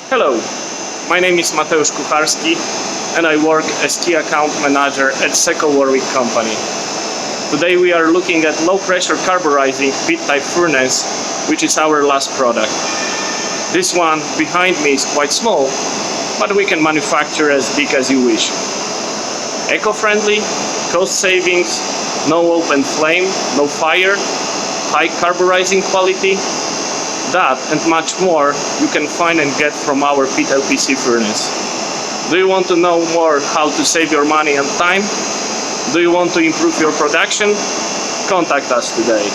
Hello, my name is Mateusz Kucharski and I work as key account manager at SECO WARWICK company. Today we are looking at low pressure carburizing pit type furnace, which is our last product. This one behind me is quite small, but we can manufacture as big as you wish. Eco-friendly, cost savings, no open flame, no fire, high carburizing quality. That and much more you can find and get from our Pit-LPC furnace. Do you want to know more how to save your money and time? Do you want to improve your production? Contact us today.